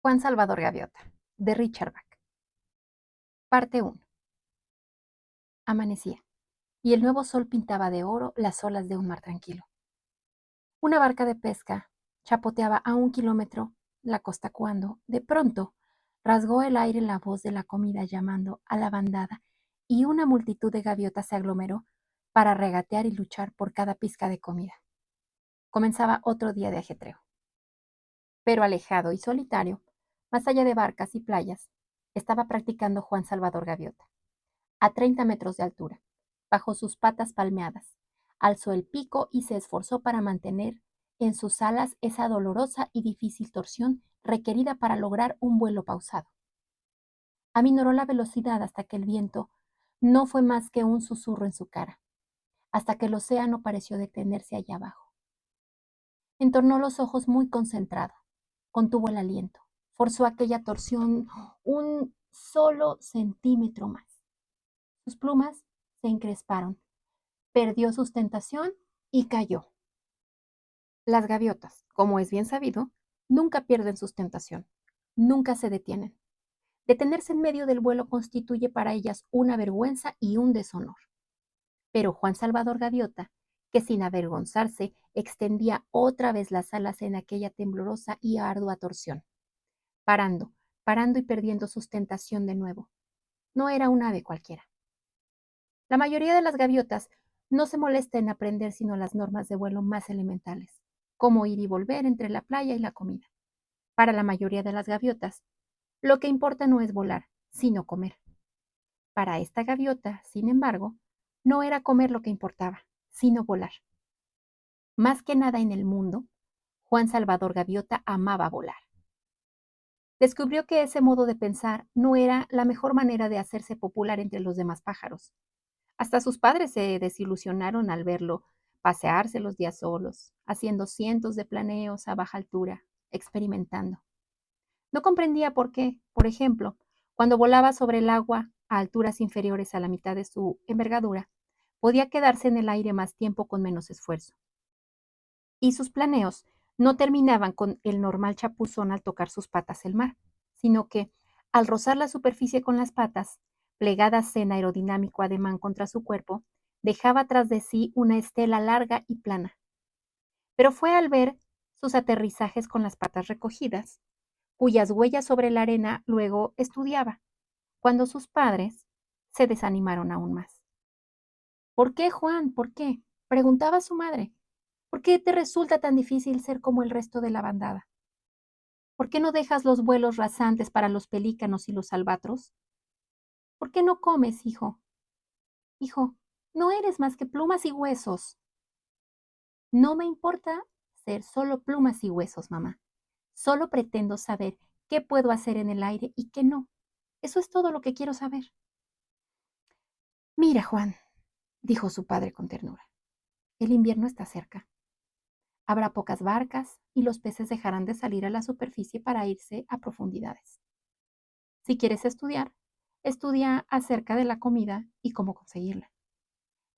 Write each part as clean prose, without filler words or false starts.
Juan Salvador Gaviota, de Richard Bach. Parte 1. Amanecía, y el nuevo sol pintaba de oro las olas de un mar tranquilo. Una barca de pesca chapoteaba a 1 kilómetro la costa cuando, de pronto, rasgó el aire la voz de la comida llamando a la bandada, y una multitud de gaviotas se aglomeró para regatear y luchar por cada pizca de comida. Comenzaba otro día de ajetreo. Pero alejado y solitario, más allá de barcas y playas, estaba practicando Juan Salvador Gaviota. A 30 metros de altura, bajo sus patas palmeadas, alzó el pico y se esforzó para mantener en sus alas esa dolorosa y difícil torsión requerida para lograr un vuelo pausado. Aminoró la velocidad hasta que el viento no fue más que un susurro en su cara, hasta que el océano pareció detenerse allá abajo. Entornó los ojos muy concentrado, contuvo el aliento, forzó aquella torsión un solo centímetro más. Sus plumas se encresparon, perdió sustentación y cayó. Las gaviotas, como es bien sabido, nunca pierden sustentación, nunca se detienen. Detenerse en medio del vuelo constituye para ellas una vergüenza y un deshonor. Pero Juan Salvador Gaviota, que sin avergonzarse extendía otra vez las alas en aquella temblorosa y ardua torsión, parando, parando y perdiendo sustentación de nuevo. No era un ave cualquiera. La mayoría de las gaviotas no se molesta en aprender sino las normas de vuelo más elementales, como ir y volver entre la playa y la comida. Para la mayoría de las gaviotas, lo que importa no es volar, sino comer. Para esta gaviota, sin embargo, no era comer lo que importaba, sino volar. Más que nada en el mundo, Juan Salvador Gaviota amaba volar. Descubrió que ese modo de pensar no era la mejor manera de hacerse popular entre los demás pájaros. Hasta sus padres se desilusionaron al verlo pasearse los días solos, haciendo cientos de planeos a baja altura, experimentando. No comprendía por qué, por ejemplo, cuando volaba sobre el agua a alturas inferiores a la mitad de su envergadura, podía quedarse en el aire más tiempo con menos esfuerzo. Y sus planeos no terminaban con el normal chapuzón al tocar sus patas el mar, sino que, al rozar la superficie con las patas, plegadas en aerodinámico ademán contra su cuerpo, dejaba tras de sí una estela larga y plana. Pero fue al ver sus aterrizajes con las patas recogidas, cuyas huellas sobre la arena luego estudiaba, cuando sus padres se desanimaron aún más. ¿Por qué, Juan? ¿Por qué? Preguntaba su madre. ¿Por qué te resulta tan difícil ser como el resto de la bandada? ¿Por qué no dejas los vuelos rasantes para los pelícanos y los albatros? ¿Por qué no comes, hijo? Hijo, no eres más que plumas y huesos. No me importa ser solo plumas y huesos, mamá. Solo pretendo saber qué puedo hacer en el aire y qué no. Eso es todo lo que quiero saber. Mira, Juan, dijo su padre con ternura, el invierno está cerca. Habrá pocas barcas y los peces dejarán de salir a la superficie para irse a profundidades. Si quieres estudiar, estudia acerca de la comida y cómo conseguirla.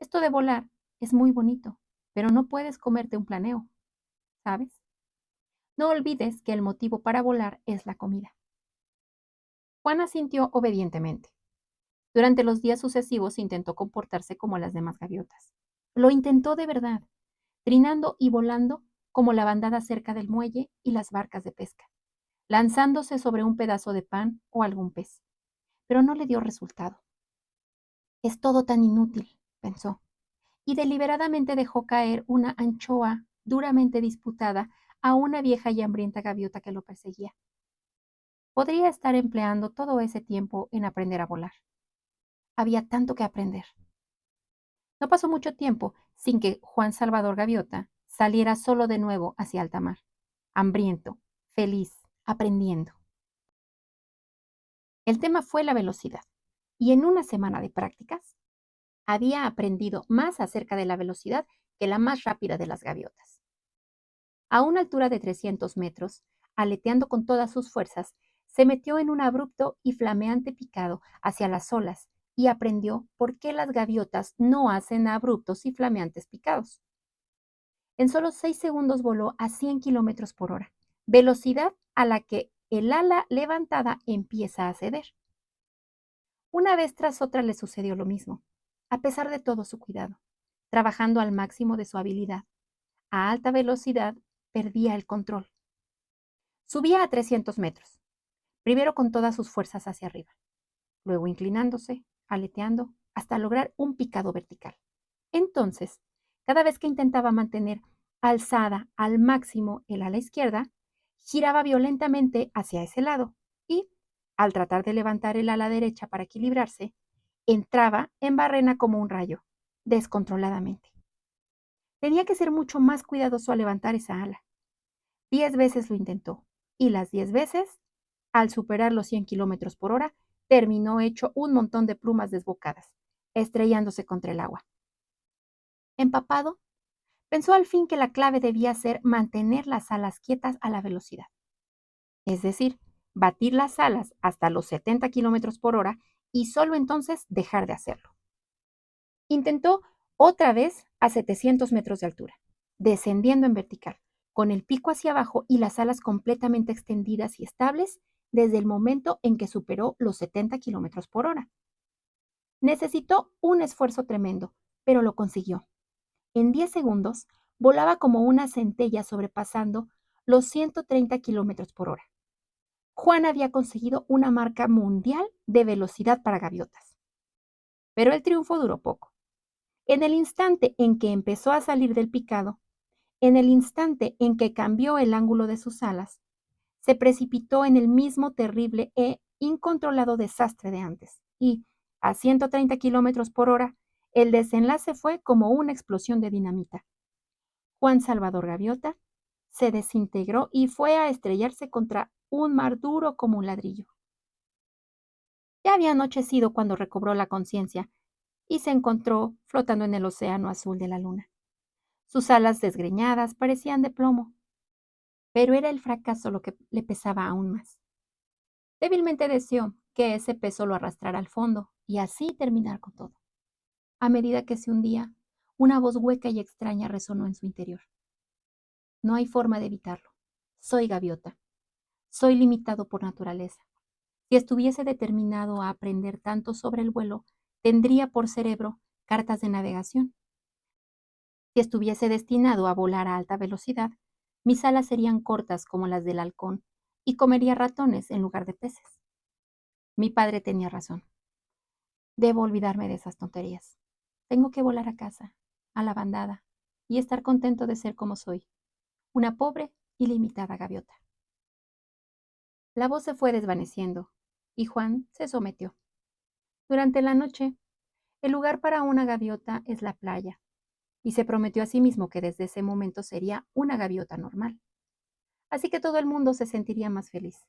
Esto de volar es muy bonito, pero no puedes comerte un planeo, ¿sabes? No olvides que el motivo para volar es la comida. Juan asintió obedientemente. Durante los días sucesivos intentó comportarse como las demás gaviotas. Lo intentó de verdad, trinando y volando como la bandada cerca del muelle y las barcas de pesca, lanzándose sobre un pedazo de pan o algún pez. Pero no le dio resultado. Es todo tan inútil, pensó, y deliberadamente dejó caer una anchoa duramente disputada a una vieja y hambrienta gaviota que lo perseguía. Podría estar empleando todo ese tiempo en aprender a volar. Había tanto que aprender. No pasó mucho tiempo sin que Juan Salvador Gaviota saliera solo de nuevo hacia alta mar, hambriento, feliz, aprendiendo. El tema fue la velocidad, y en una semana de prácticas había aprendido más acerca de la velocidad que la más rápida de las gaviotas. A una altura de 300 metros, aleteando con todas sus fuerzas, se metió en un abrupto y flameante picado hacia las olas y aprendió por qué las gaviotas no hacen abruptos y flameantes picados. En solo 6 segundos voló a 100 kilómetros por hora, velocidad a la que el ala levantada empieza a ceder. Una vez tras otra le sucedió lo mismo, a pesar de todo su cuidado. Trabajando al máximo de su habilidad, a alta velocidad, perdía el control. Subía a 300 metros, primero con todas sus fuerzas hacia arriba, luego inclinándose, aleteando, hasta lograr un picado vertical. Entonces, cada vez que intentaba mantener alzada al máximo el ala izquierda, giraba violentamente hacia ese lado y, al tratar de levantar el ala derecha para equilibrarse, entraba en barrena como un rayo, descontroladamente. Tenía que ser mucho más cuidadoso al levantar esa ala. 10 veces lo intentó, y las 10 veces, al superar los 100 kilómetros por hora, terminó hecho un montón de plumas desbocadas, estrellándose contra el agua. Empapado, pensó al fin que la clave debía ser mantener las alas quietas a la velocidad, es decir, batir las alas hasta los 70 kilómetros por hora y solo entonces dejar de hacerlo. Intentó otra vez a 700 metros de altura, descendiendo en vertical, con el pico hacia abajo y las alas completamente extendidas y estables desde el momento en que superó los 70 kilómetros por hora. Necesitó un esfuerzo tremendo, pero lo consiguió. En 10 segundos, volaba como una centella sobrepasando los 130 kilómetros por hora. Juan había conseguido una marca mundial de velocidad para gaviotas. Pero el triunfo duró poco. En el instante en que empezó a salir del picado, en el instante en que cambió el ángulo de sus alas, se precipitó en el mismo terrible e incontrolado desastre de antes. Y, a 130 kilómetros por hora, el desenlace fue como una explosión de dinamita. Juan Salvador Gaviota se desintegró y fue a estrellarse contra un mar duro como un ladrillo. Ya había anochecido cuando recobró la conciencia y se encontró flotando en el océano azul de la luna. Sus alas desgreñadas parecían de plomo, pero era el fracaso lo que le pesaba aún más. Débilmente deseó que ese peso lo arrastrara al fondo y así terminar con todo. A medida que se hundía, una voz hueca y extraña resonó en su interior. No hay forma de evitarlo. Soy gaviota. Soy limitado por naturaleza. Si estuviese determinado a aprender tanto sobre el vuelo, tendría por cerebro cartas de navegación. Si estuviese destinado a volar a alta velocidad, mis alas serían cortas como las del halcón y comería ratones en lugar de peces. Mi padre tenía razón. Debo olvidarme de esas tonterías. Tengo que volar a casa, a la bandada, y estar contento de ser como soy, una pobre y limitada gaviota. La voz se fue desvaneciendo y Juan se sometió. Durante la noche, el lugar para una gaviota es la playa, y se prometió a sí mismo que desde ese momento sería una gaviota normal. Así que todo el mundo se sentiría más feliz.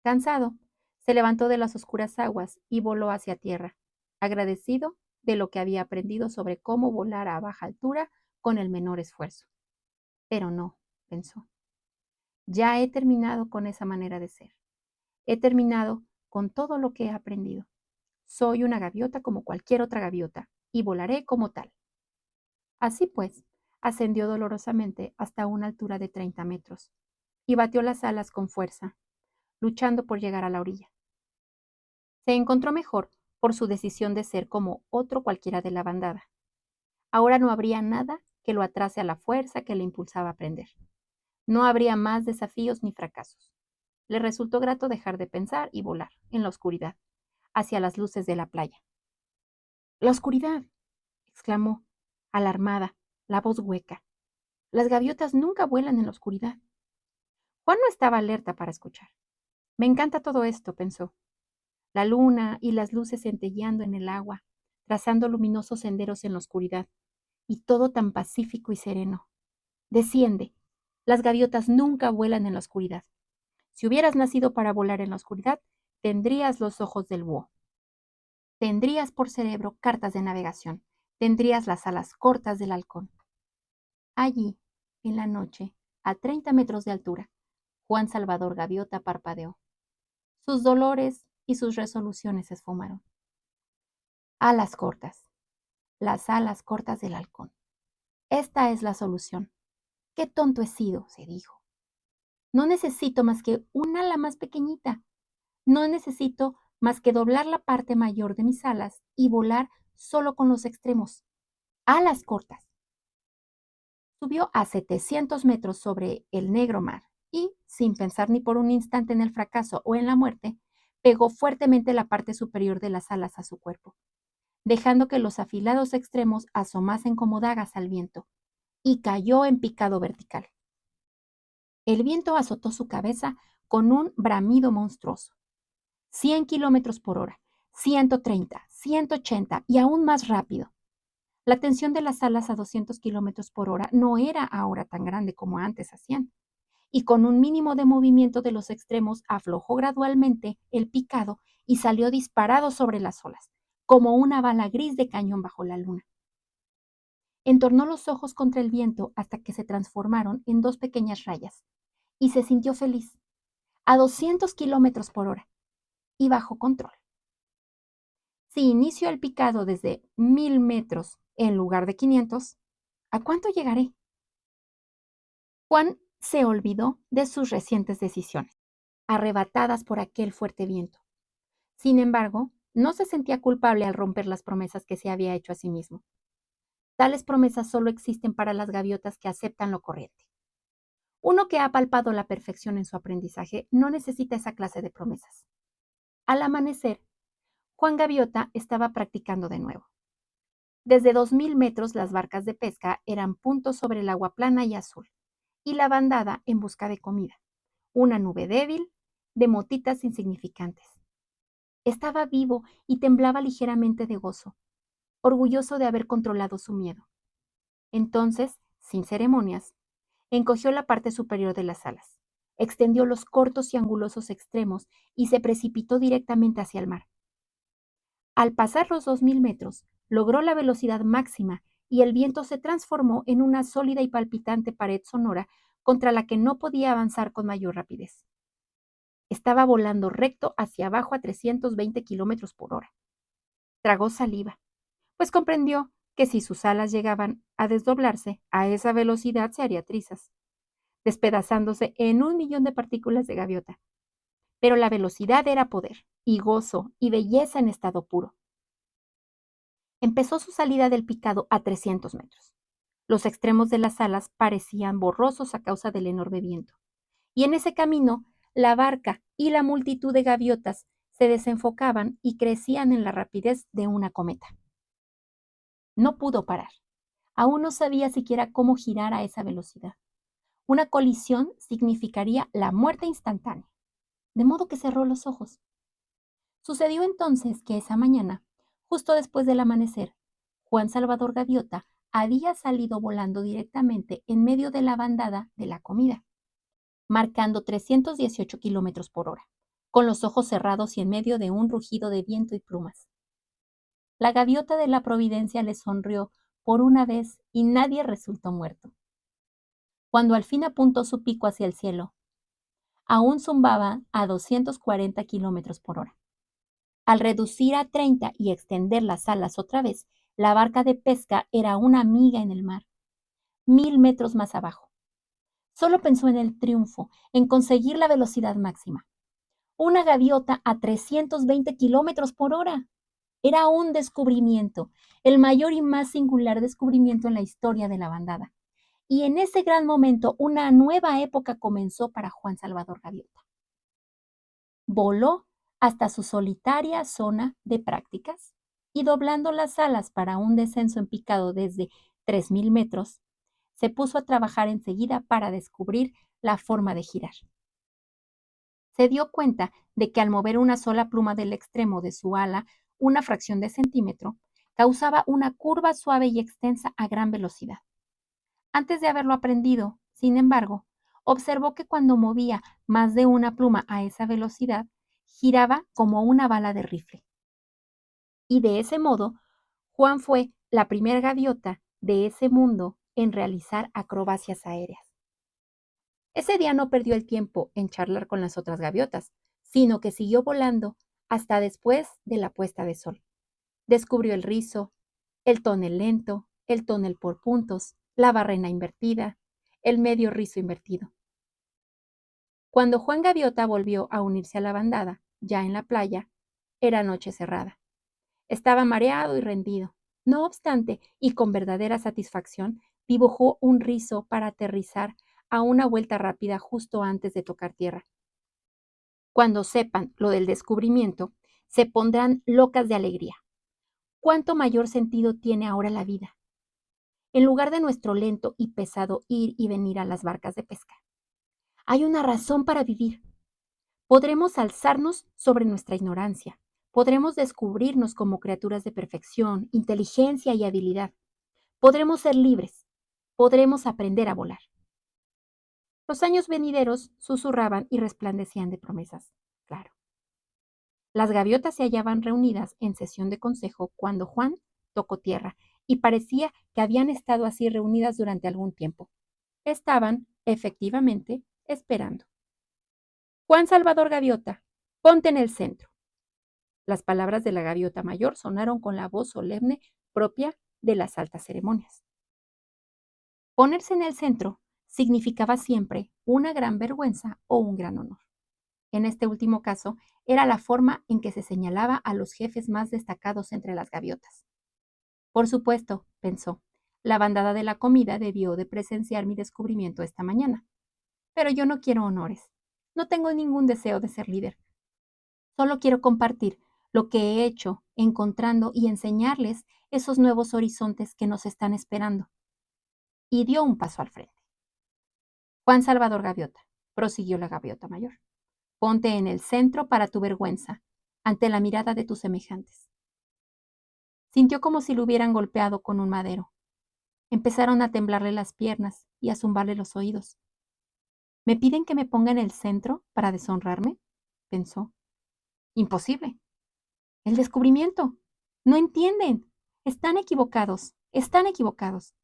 Cansado, se levantó de las oscuras aguas y voló hacia tierra, agradecido de lo que había aprendido sobre cómo volar a baja altura con el menor esfuerzo. Pero no, pensó, ya he terminado con esa manera de ser. He terminado con todo lo que he aprendido. Soy una gaviota como cualquier otra gaviota y volaré como tal. Así pues, ascendió dolorosamente hasta una altura de 30 metros y batió las alas con fuerza, luchando por llegar a la orilla. Se encontró mejor por su decisión de ser como otro cualquiera de la bandada. Ahora no habría nada que lo atrase a la fuerza que le impulsaba a aprender. No habría más desafíos ni fracasos. Le resultó grato dejar de pensar y volar en la oscuridad, hacia las luces de la playa. ¡La oscuridad!, exclamó, alarmada, la voz hueca. Las gaviotas nunca vuelan en la oscuridad. Juan no estaba alerta para escuchar. Me encanta todo esto, pensó. La luna y las luces centelleando en el agua, trazando luminosos senderos en la oscuridad, y todo tan pacífico y sereno. Desciende. Las gaviotas nunca vuelan en la oscuridad. Si hubieras nacido para volar en la oscuridad, tendrías los ojos del búho. Tendrías por cerebro cartas de navegación. Tendrías las alas cortas del halcón. Allí, en la noche, a 30 metros de altura, Juan Salvador Gaviota parpadeó. Sus dolores y sus resoluciones se esfumaron. Alas cortas. Las alas cortas del halcón. Esta es la solución. Qué tonto he sido, se dijo. No necesito más que un ala más pequeñita. No necesito más que doblar la parte mayor de mis alas y volar solo con los extremos. Alas cortas. Subió a 700 metros sobre el negro mar y, sin pensar ni por un instante en el fracaso o en la muerte, pegó fuertemente la parte superior de las alas a su cuerpo, dejando que los afilados extremos asomasen como dagas al viento, y cayó en picado vertical. El viento azotó su cabeza con un bramido monstruoso. 100 kilómetros por hora, 130, 180 y aún más rápido. La tensión de las alas a 200 kilómetros por hora no era ahora tan grande como antes hacían, y con un mínimo de movimiento de los extremos aflojó gradualmente el picado y salió disparado sobre las olas, como una bala gris de cañón bajo la luna. Entornó los ojos contra el viento hasta que se transformaron en dos pequeñas rayas, y se sintió feliz, a 200 kilómetros por hora, y bajo control. Si inicio el picado desde 1000 metros en lugar de 500, ¿a cuánto llegaré? Juan se olvidó de sus recientes decisiones, arrebatadas por aquel fuerte viento. Sin embargo, no se sentía culpable al romper las promesas que se había hecho a sí mismo. Tales promesas solo existen para las gaviotas que aceptan lo corriente. Uno que ha palpado la perfección en su aprendizaje no necesita esa clase de promesas. Al amanecer, Juan Gaviota estaba practicando de nuevo. Desde 2000 metros las barcas de pesca eran puntos sobre el agua plana y azul, y la bandada en busca de comida, una nube débil de motitas insignificantes. Estaba vivo y temblaba ligeramente de gozo, orgulloso de haber controlado su miedo. Entonces, sin ceremonias, encogió la parte superior de las alas, extendió los cortos y angulosos extremos y se precipitó directamente hacia el mar. Al pasar los 2000 metros, logró la velocidad máxima y el viento se transformó en una sólida y palpitante pared sonora contra la que no podía avanzar con mayor rapidez. Estaba volando recto hacia abajo a 320 kilómetros por hora. Tragó saliva, pues comprendió que si sus alas llegaban a desdoblarse, a esa velocidad se haría trizas, despedazándose en 1 millón de partículas de gaviota. Pero la velocidad era poder, y gozo, y belleza en estado puro. Empezó su salida del picado a 300 metros. Los extremos de las alas parecían borrosos a causa del enorme viento. Y en ese camino, la barca y la multitud de gaviotas se desenfocaban y crecían en la rapidez de una cometa. No pudo parar. Aún no sabía siquiera cómo girar a esa velocidad. Una colisión significaría la muerte instantánea, de modo que cerró los ojos. Sucedió entonces que esa mañana, justo después del amanecer, Juan Salvador Gaviota había salido volando directamente en medio de la bandada de la comida, marcando 318 kilómetros por hora, con los ojos cerrados y en medio de un rugido de viento y plumas. La gaviota de la Providencia le sonrió por una vez y nadie resultó muerto. Cuando al fin apuntó su pico hacia el cielo, aún zumbaba a 240 kilómetros por hora. Al reducir a 30 y extender las alas otra vez, la barca de pesca era una amiga en el mar, 1000 metros más abajo. Solo pensó en el triunfo, en conseguir la velocidad máxima. Una gaviota a 320 kilómetros por hora. Era un descubrimiento, el mayor y más singular descubrimiento en la historia de la bandada. Y en ese gran momento, una nueva época comenzó para Juan Salvador Gaviota. Voló hasta su solitaria zona de prácticas y doblando las alas para un descenso en picado desde 3000 metros, se puso a trabajar enseguida para descubrir la forma de girar. Se dio cuenta de que al mover una sola pluma del extremo de su ala una fracción de centímetro, causaba una curva suave y extensa a gran velocidad. Antes de haberlo aprendido, sin embargo, observó que cuando movía más de una pluma a esa velocidad, giraba como una bala de rifle. Y de ese modo, Juan fue la primera gaviota de ese mundo en realizar acrobacias aéreas. Ese día no perdió el tiempo en charlar con las otras gaviotas, sino que siguió volando hasta después de la puesta de sol. Descubrió el rizo, el tonel lento, el tonel por puntos, la barrena invertida, el medio rizo invertido. Cuando Juan Gaviota volvió a unirse a la bandada, ya en la playa, era noche cerrada. Estaba mareado y rendido. No obstante, y con verdadera satisfacción, dibujó un rizo para aterrizar a una vuelta rápida justo antes de tocar tierra. Cuando sepan lo del descubrimiento, se pondrán locas de alegría. ¿Cuánto mayor sentido tiene ahora la vida? En lugar de nuestro lento y pesado ir y venir a las barcas de pesca. Hay una razón para vivir. Podremos alzarnos sobre nuestra ignorancia. Podremos descubrirnos como criaturas de perfección, inteligencia y habilidad. Podremos ser libres. Podremos aprender a volar. Los años venideros susurraban y resplandecían de promesas. Claro. Las gaviotas se hallaban reunidas en sesión de consejo cuando Juan tocó tierra y parecía que habían estado así reunidas durante algún tiempo. Estaban, efectivamente, esperando. Juan Salvador Gaviota, ponte en el centro. Las palabras de la gaviota mayor sonaron con la voz solemne propia de las altas ceremonias. Ponerse en el centro significaba siempre una gran vergüenza o un gran honor. En este último caso, era la forma en que se señalaba a los jefes más destacados entre las gaviotas. Por supuesto, pensó, la bandada de la comida debió de presenciar mi descubrimiento esta mañana. Pero yo no quiero honores. No tengo ningún deseo de ser líder. Solo quiero compartir lo que he hecho, encontrando y enseñarles esos nuevos horizontes que nos están esperando. Y dio un paso al frente. Juan Salvador Gaviota, prosiguió la gaviota mayor. Ponte en el centro para tu vergüenza, ante la mirada de tus semejantes. Sintió como si lo hubieran golpeado con un madero. Empezaron a temblarle las piernas y a zumbarle los oídos. ¿Me piden que me ponga en el centro para deshonrarme?, pensó. Imposible. El descubrimiento. No entienden. Están equivocados. Están equivocados.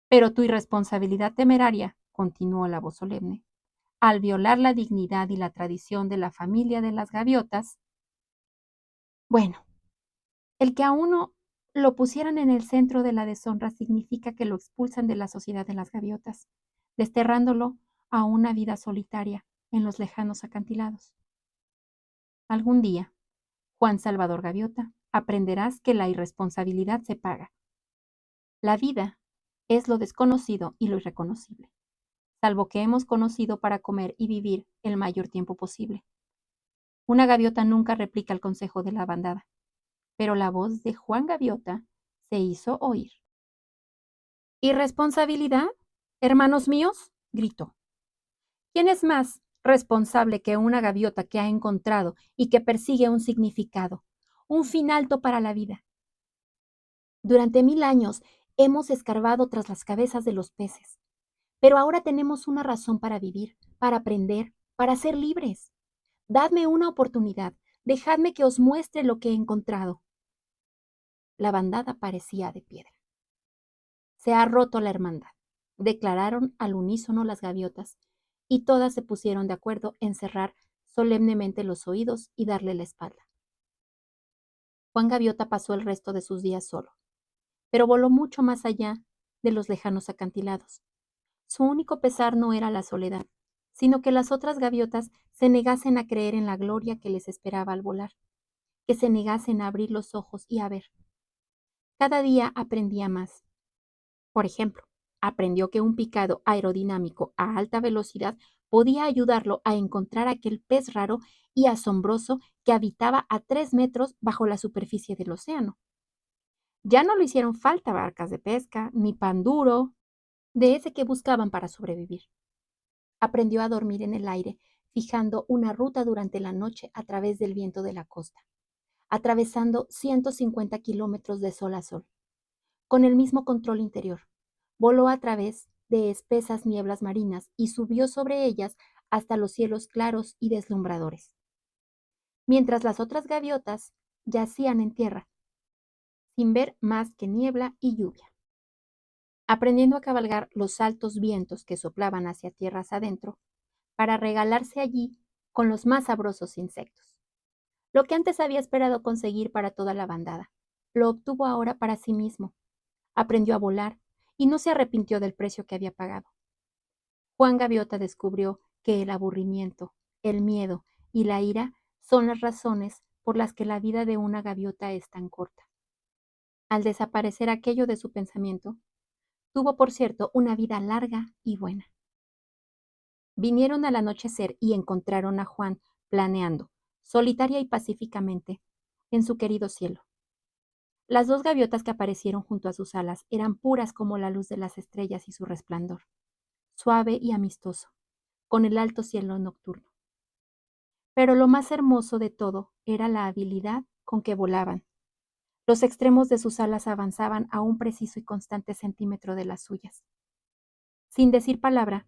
Pero tu irresponsabilidad temeraria, continuó la voz solemne, al violar la dignidad y la tradición de la familia de las gaviotas. Bueno, el que a uno lo pusieran en el centro de la deshonra significa que lo expulsan de la sociedad de las gaviotas, desterrándolo a una vida solitaria en los lejanos acantilados. Algún día, Juan Salvador Gaviota, aprenderás que la irresponsabilidad se paga. La vida es lo desconocido y lo irreconocible, salvo que hemos conocido para comer y vivir el mayor tiempo posible. Una gaviota nunca replica el consejo de la bandada, pero la voz de Juan Gaviota se hizo oír. ¿Irresponsabilidad? Hermanos míos, gritó. ¿Quién es más responsable que una gaviota que ha encontrado y que persigue un significado, un fin alto para la vida? Durante 1000 años hemos escarbado tras las cabezas de los peces, pero ahora tenemos una razón para vivir, para aprender, para ser libres. Dadme una oportunidad, dejadme que os muestre lo que he encontrado. La bandada parecía de piedra. Se ha roto la hermandad, declararon al unísono las gaviotas, y todas se pusieron de acuerdo en cerrar solemnemente los oídos y darle la espalda. Juan Gaviota pasó el resto de sus días solo, pero voló mucho más allá de los lejanos acantilados. Su único pesar no era la soledad, sino que las otras gaviotas se negasen a creer en la gloria que les esperaba al volar, que se negasen a abrir los ojos y a ver. Cada día aprendía más. Por ejemplo, aprendió que un picado aerodinámico a alta velocidad podía ayudarlo a encontrar aquel pez raro y asombroso que habitaba a 3 metros bajo la superficie del océano. Ya no le hicieron falta barcas de pesca, ni pan duro, de ese que buscaban para sobrevivir. Aprendió a dormir en el aire, fijando una ruta durante la noche a través del viento de la costa, atravesando 150 kilómetros de sol a sol, con el mismo control interior. Voló a través de espesas nieblas marinas y subió sobre ellas hasta los cielos claros y deslumbradores. Mientras las otras gaviotas yacían en tierra, sin ver más que niebla y lluvia, aprendiendo a cabalgar los altos vientos que soplaban hacia tierras adentro, para regalarse allí con los más sabrosos insectos. Lo que antes había esperado conseguir para toda la bandada, lo obtuvo ahora para sí mismo. Aprendió a volar y no se arrepintió del precio que había pagado. Juan Gaviota descubrió que el aburrimiento, el miedo y la ira son las razones por las que la vida de una gaviota es tan corta. Al desaparecer aquello de su pensamiento, tuvo, por cierto, una vida larga y buena. Vinieron al anochecer y encontraron a Juan planeando, solitaria y pacíficamente, en su querido cielo. Las dos gaviotas que aparecieron junto a sus alas eran puras como la luz de las estrellas y su resplandor, suave y amistoso, con el alto cielo nocturno. Pero lo más hermoso de todo era la habilidad con que volaban. Los extremos de sus alas avanzaban a un preciso y constante centímetro de las suyas. Sin decir palabra,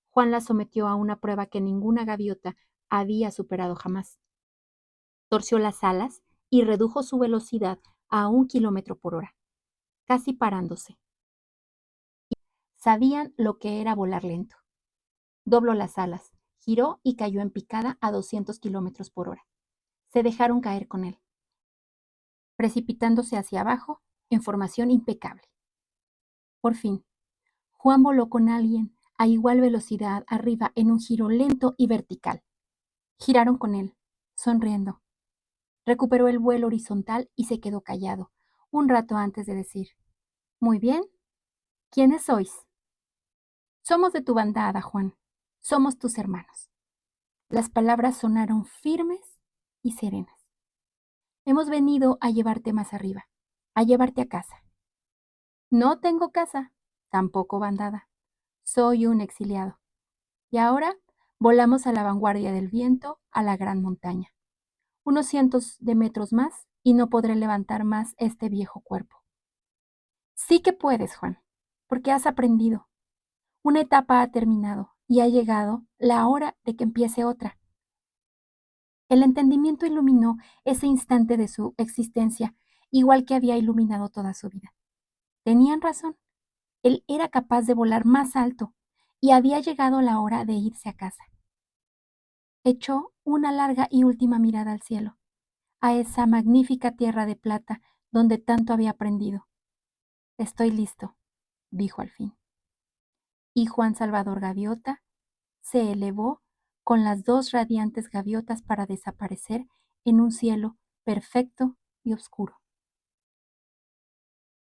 Juan la sometió a una prueba que ninguna gaviota había superado jamás. Torció las alas y redujo su velocidad a 1 kilómetro por hora, casi parándose. Sabían lo que era volar lento. Dobló las alas, giró y cayó en picada a 200 kilómetros por hora. Se dejaron caer con él, precipitándose hacia abajo en formación impecable. Por fin, Juan voló con alguien a igual velocidad arriba en un giro lento y vertical. Giraron con él, sonriendo. Recuperó el vuelo horizontal y se quedó callado, un rato antes de decir: Muy bien, ¿quiénes sois? Somos de tu bandada, Juan. Somos tus hermanos. Las palabras sonaron firmes y serenas. Hemos venido a llevarte más arriba, a llevarte a casa. No tengo casa, tampoco bandada. Soy un exiliado. Y ahora volamos a la vanguardia del viento, a la gran montaña. Unos cientos de metros más y no podré levantar más este viejo cuerpo. Sí que puedes, Juan, porque has aprendido. Una etapa ha terminado y ha llegado la hora de que empiece otra. El entendimiento iluminó ese instante de su existencia, igual que había iluminado toda su vida. Tenían razón. Él era capaz de volar más alto y había llegado la hora de irse a casa. Echó una larga y última mirada al cielo, a esa magnífica tierra de plata donde tanto había aprendido. Estoy listo, dijo al fin. Y Juan Salvador Gaviota se elevó con las dos radiantes gaviotas para desaparecer en un cielo perfecto y oscuro.